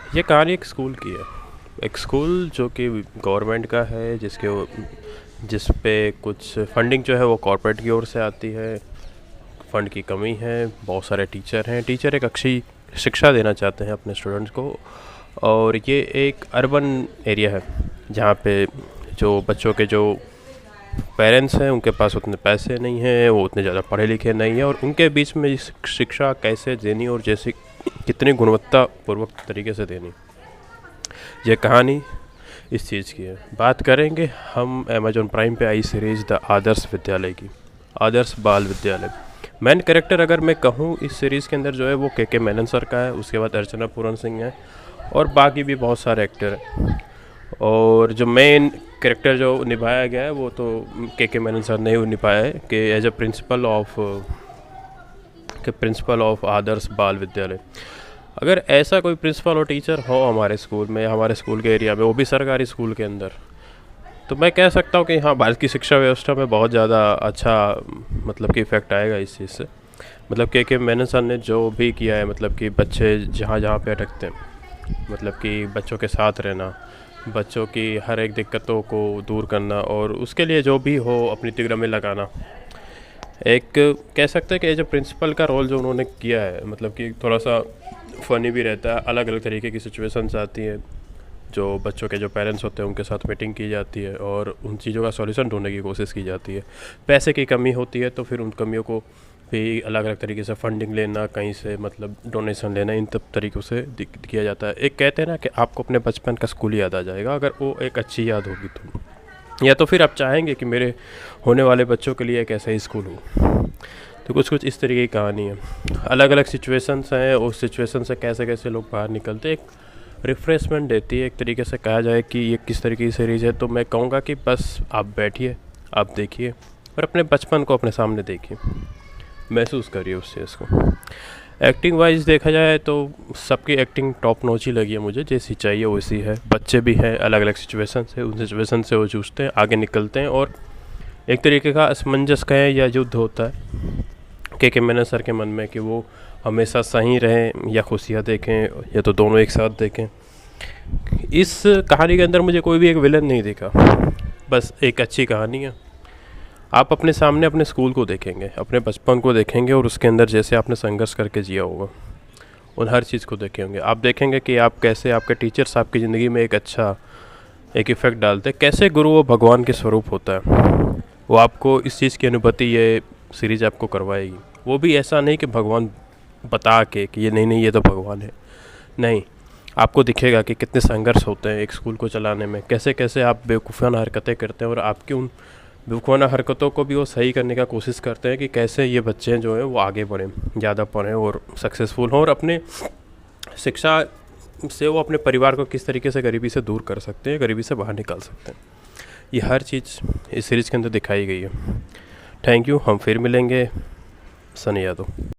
ये कहानी एक स्कूल की है। एक स्कूल जो कि गवर्नमेंट का है, जिस पे कुछ फंडिंग जो है वो कॉर्पोरेट की ओर से आती है। फंड की कमी है, बहुत सारे टीचर हैं, टीचर एक अच्छी शिक्षा देना चाहते हैं अपने स्टूडेंट्स को। और ये एक अर्बन एरिया है जहाँ पे जो बच्चों के जो पेरेंट्स हैं उनके पास उतने पैसे नहीं हैं, वो उतने ज़्यादा पढ़े लिखे नहीं हैं, और उनके बीच में शिक्षा कैसे देनी और जैसे कितनी गुणवत्तापूर्वक तरीके से देनी, ये कहानी इस चीज़ की है। बात करेंगे हम अमेजॉन प्राइम पे आई सीरीज़ द आदर्श विद्यालय की, आदर्श बाल विद्यालय। मेन कैरेक्टर अगर मैं कहूँ इस सीरीज़ के अंदर जो है वो के मेनन सर का है, उसके बाद अर्चना पूरन सिंह है, और बाकी भी बहुत सारे एक्टर हैं। और जो मेन कैरेक्टर जो निभाया गया है वो तो के मेनन सर ने ही निभाया है कि एज अ प्रिंसिपल ऑफ आदर्श बाल विद्यालय। अगर ऐसा कोई प्रिंसिपल और टीचर हो हमारे स्कूल में, हमारे स्कूल के एरिया में, वो भी सरकारी स्कूल के अंदर, तो मैं कह सकता हूँ कि हाँ, भारत की शिक्षा व्यवस्था में बहुत ज़्यादा अच्छा मतलब कि इफ़ेक्ट आएगा इस चीज़ से। मतलब के मेनन सर ने जो भी किया है, मतलब कि बच्चे जहाँ जहाँ पे अटकते हैं, मतलब कि बच्चों के साथ रहना, बच्चों की हर एक दिक्कतों को दूर करना, और उसके लिए जो भी हो अपनी तिगड़ा में लगाना। एक कह सकते हैं कि एज ए प्रिंसिपल का रोल जो उन्होंने किया है, मतलब कि थोड़ा सा फ़नी भी रहता है। अलग अलग तरीके की सिचुएशंस आती हैं, जो बच्चों के जो पेरेंट्स होते हैं उनके साथ मीटिंग की जाती है और उन चीज़ों का सॉल्यूशन ढूंढने की कोशिश की जाती है। पैसे की कमी होती है तो फिर उन कमियों को भी अलग अलग तरीके से फंडिंग लेना, कहीं से मतलब डोनेशन लेना, इन सब तरीक़ों से किया जाता है। एक कहते हैं ना कि आपको अपने बचपन का स्कूल याद आ जाएगा अगर वो एक अच्छी याद होगी तो, या तो फिर आप चाहेंगे कि मेरे होने वाले बच्चों के लिए एक ऐसा ही स्कूल हो। तो कुछ कुछ इस तरीके की कहानी है। अलग अलग सिचुएशंस हैं, उस सिचुएशन से कैसे कैसे लोग बाहर निकलते हैं, एक रिफ़्रेशमेंट देती है। एक तरीके से कहा जाए कि ये किस तरीके की सीरीज़ है, तो मैं कहूँगा कि बस आप बैठिए, आप देखिए और अपने बचपन को अपने सामने देखिए, महसूस करिए उस चीज़ को। एक्टिंग वाइज देखा जाए तो सबकी एक्टिंग टॉप नॉच ही लगी है मुझे, जैसी चाहिए वैसी है। बच्चे भी हैं, अलग अलग सिचुएशन से, उन सिचुएशन से वो जूझते हैं, आगे निकलते हैं, और एक तरीके का असमंजस कहें या युद्ध होता है के मेनन सर के मन में कि वो हमेशा सही रहें या खुशियाँ देखें, या तो दोनों एक साथ देखें। इस कहानी के अंदर मुझे कोई भी एक विलन नहीं दिखा, बस एक अच्छी कहानी है। आप अपने सामने अपने स्कूल को देखेंगे, अपने बचपन को देखेंगे, और उसके अंदर जैसे आपने संघर्ष करके जिया होगा उन हर चीज़ को देखे होंगे। आप देखेंगे कि आप कैसे आपके टीचर्स आपकी ज़िंदगी में एक अच्छा एक इफ़ेक्ट डालते हैं, कैसे गुरु वो भगवान के स्वरूप होता है। वो आपको इस चीज़ की अनुभूति ये सीरीज़ आपको करवाएगी। वो भी ऐसा नहीं कि भगवान बता के कि ये नहीं ये तो भगवान है, नहीं, आपको दिखेगा कि कितने संघर्ष होते हैं एक स्कूल को चलाने में, कैसे कैसे आप बेवकूफ़ाना हरकतें करते हैं, और आपकी उन बेवकूफ़ाना हरकतों को भी वो सही करने का कोशिश करते हैं कि कैसे ये बच्चे जो हैं वो आगे बढ़ें, ज़्यादा पढ़ें और सक्सेसफुल हों, और अपने शिक्षा से वो अपने परिवार को किस तरीके से गरीबी से दूर कर सकते हैं, गरीबी से बाहर निकाल सकते हैं। ये हर चीज़ इस सीरीज़ के अंदर दिखाई गई है। Thank you. हम फिर मिलेंगे। सनी यादव।